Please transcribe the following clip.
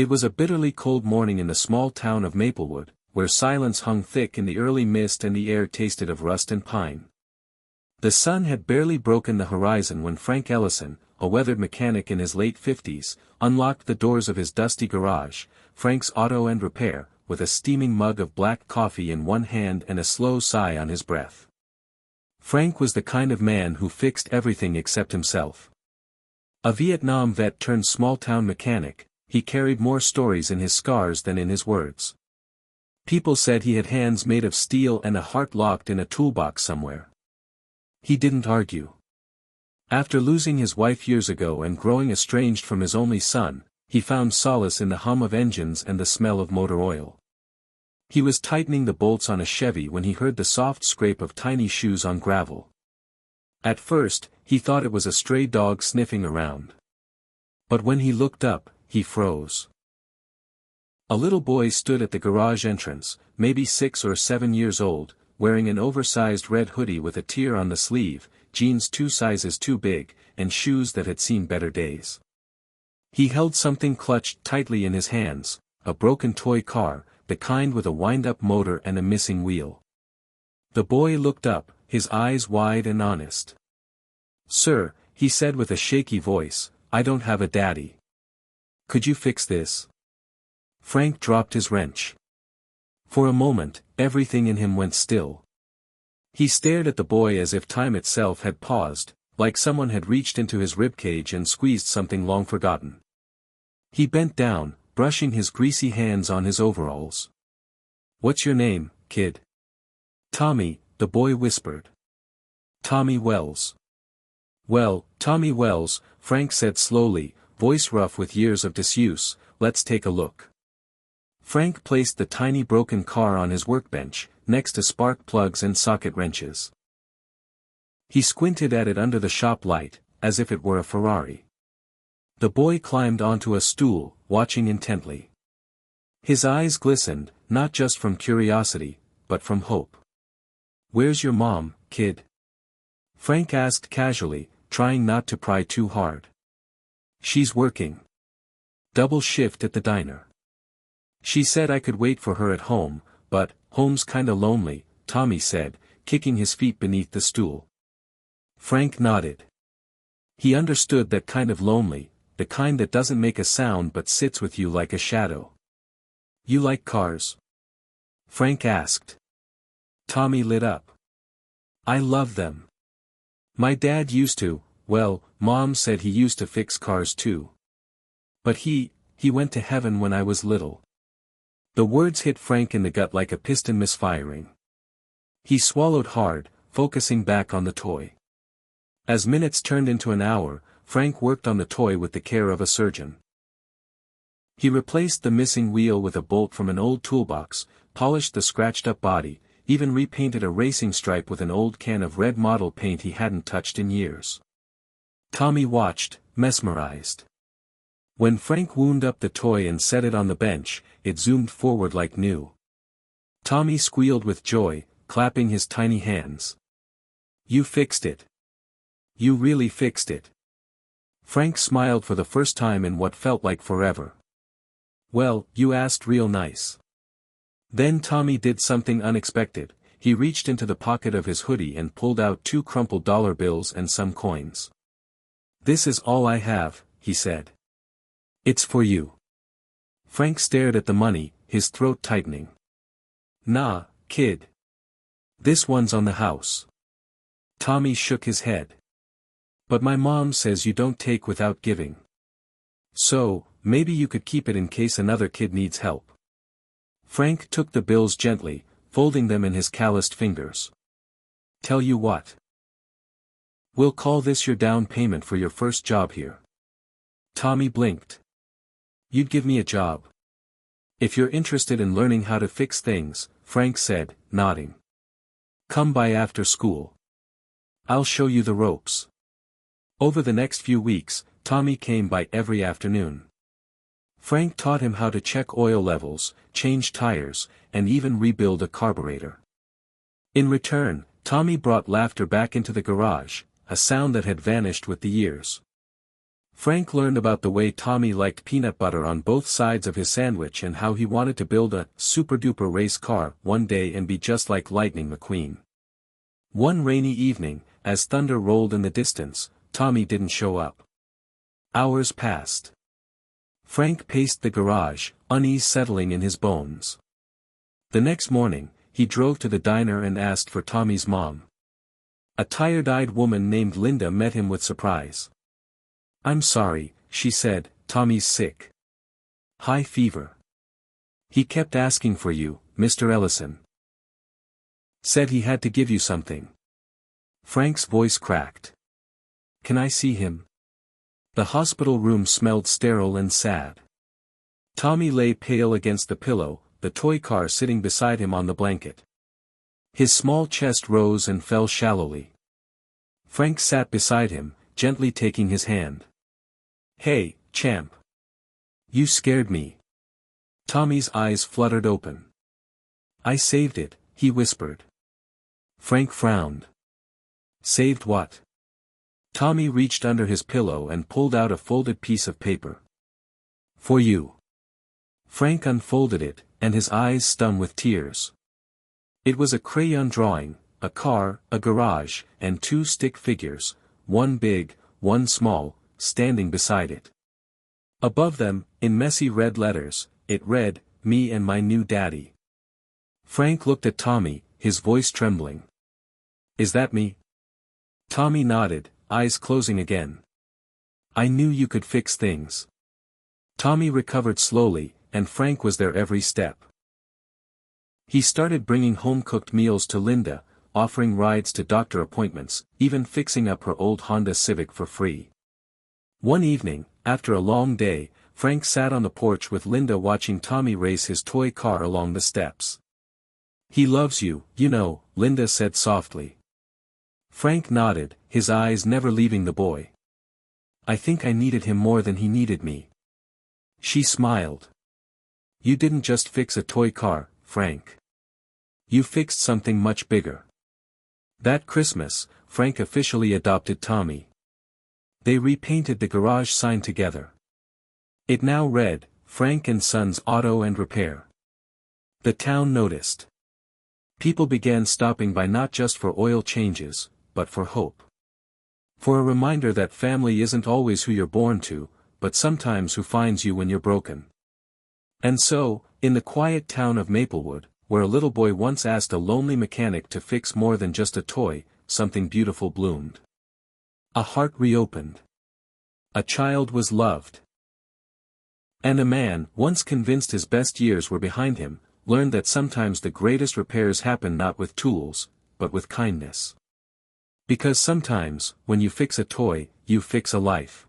It was a bitterly cold morning in the small town of Maplewood, where silence hung thick in the early mist and the air tasted of rust and pine. The sun had barely broken the horizon when Frank Ellison, a weathered mechanic in his late 50s, unlocked the doors of his dusty garage, Frank's Auto and Repair, with a steaming mug of black coffee in one hand and a slow sigh on his breath. Frank was the kind of man who fixed everything except himself. A Vietnam vet turned small-town mechanic, he carried more stories in his scars than in his words. People said he had hands made of steel and a heart locked in a toolbox somewhere. He didn't argue. After losing his wife years ago and growing estranged from his only son, he found solace in the hum of engines and the smell of motor oil. He was tightening the bolts on a Chevy when he heard the soft scrape of tiny shoes on gravel. At first, he thought it was a stray dog sniffing around. But when he looked up, he froze. A little boy stood at the garage entrance, maybe 6 or 7 years old, wearing an oversized red hoodie with a tear on the sleeve, jeans 2 sizes too big, and shoes that had seen better days. He held something clutched tightly in his hands, a broken toy car, the kind with a wind-up motor and a missing wheel. The boy looked up, his eyes wide and honest. "Sir," he said with a shaky voice, "I don't have a daddy. Could you fix this?" Frank dropped his wrench. For a moment, everything in him went still. He stared at the boy as if time itself had paused, like someone had reached into his ribcage and squeezed something long forgotten. He bent down, brushing his greasy hands on his overalls. "What's your name, kid?" "Tommy," the boy whispered. "Tommy Wells." "Well, Tommy Wells," Frank said slowly, voice rough with years of disuse, "let's take a look." Frank placed the tiny broken car on his workbench, next to spark plugs and socket wrenches. He squinted at it under the shop light, as if it were a Ferrari. The boy climbed onto a stool, watching intently. His eyes glistened, not just from curiosity, but from hope. "Where's your mom, kid?" Frank asked casually, trying not to pry too hard. "She's working. Double shift at the diner. She said I could wait for her at home, but, home's kinda lonely," Tommy said, kicking his feet beneath the stool. Frank nodded. He understood that kind of lonely, the kind that doesn't make a sound but sits with you like a shadow. "You like cars?" Frank asked. Tommy lit up. "I love them. My dad used to, well, Mom said he used to fix cars too. But he went to heaven when I was little." The words hit Frank in the gut like a piston misfiring. He swallowed hard, focusing back on the toy. As minutes turned into an hour, Frank worked on the toy with the care of a surgeon. He replaced the missing wheel with a bolt from an old toolbox, polished the scratched-up body, even repainted a racing stripe with an old can of red model paint he hadn't touched in years. Tommy watched, mesmerized. When Frank wound up the toy and set it on the bench, it zoomed forward like new. Tommy squealed with joy, clapping his tiny hands. "You fixed it. You really fixed it." Frank smiled for the first time in what felt like forever. "Well, you asked real nice." Then Tommy did something unexpected. He reached into the pocket of his hoodie and pulled out 2 crumpled dollar bills and some coins. "This is all I have," he said. "It's for you." Frank stared at the money, his throat tightening. "Nah, kid. This one's on the house." Tommy shook his head. "But my mom says you don't take without giving. So, maybe you could keep it in case another kid needs help." Frank took the bills gently, folding them in his calloused fingers. "Tell you what. We'll call this your down payment for your first job here." Tommy blinked. "You'd give me a job?" "If you're interested in learning how to fix things," Frank said, nodding. "Come by after school. I'll show you the ropes." Over the next few weeks, Tommy came by every afternoon. Frank taught him how to check oil levels, change tires, and even rebuild a carburetor. In return, Tommy brought laughter back into the garage, a sound that had vanished with the years. Frank learned about the way Tommy liked peanut butter on both sides of his sandwich and how he wanted to build a super-duper race car one day and be just like Lightning McQueen. One rainy evening, as thunder rolled in the distance, Tommy didn't show up. Hours passed. Frank paced the garage, unease settling in his bones. The next morning, he drove to the diner and asked for Tommy's mom. A tired-eyed woman named Linda met him with surprise. "I'm sorry," she said, "Tommy's sick. High fever. He kept asking for you, Mr. Ellison. Said he had to give you something." Frank's voice cracked. "Can I see him?" The hospital room smelled sterile and sad. Tommy lay pale against the pillow, the toy car sitting beside him on the blanket. His small chest rose and fell shallowly. Frank sat beside him, gently taking his hand. "Hey, champ. You scared me." Tommy's eyes fluttered open. "I saved it," he whispered. Frank frowned. "Saved what?" Tommy reached under his pillow and pulled out a folded piece of paper. "For you." Frank unfolded it, and his eyes stung with tears. It was a crayon drawing, a car, a garage, and two stick figures, one big, one small, standing beside it. Above them, in messy red letters, it read, "Me and my new daddy." Frank looked at Tommy, his voice trembling. "Is that me?" Tommy nodded, eyes closing again. "I knew you could fix things." Tommy recovered slowly, and Frank was there every step. He started bringing home-cooked meals to Linda, offering rides to doctor appointments, even fixing up her old Honda Civic for free. One evening, after a long day, Frank sat on the porch with Linda watching Tommy race his toy car along the steps. "He loves you, you know," Linda said softly. Frank nodded, his eyes never leaving the boy. "I think I needed him more than he needed me." She smiled. "You didn't just fix a toy car, Frank. You fixed something much bigger." That Christmas, Frank officially adopted Tommy. They repainted the garage sign together. It now read, "Frank and Sons Auto and Repair." The town noticed. People began stopping by not just for oil changes, but for hope. For a reminder that family isn't always who you're born to, but sometimes who finds you when you're broken. And so, in the quiet town of Maplewood, where a little boy once asked a lonely mechanic to fix more than just a toy, something beautiful bloomed. A heart reopened. A child was loved. And a man, once convinced his best years were behind him, learned that sometimes the greatest repairs happen not with tools, but with kindness. Because sometimes, when you fix a toy, you fix a life.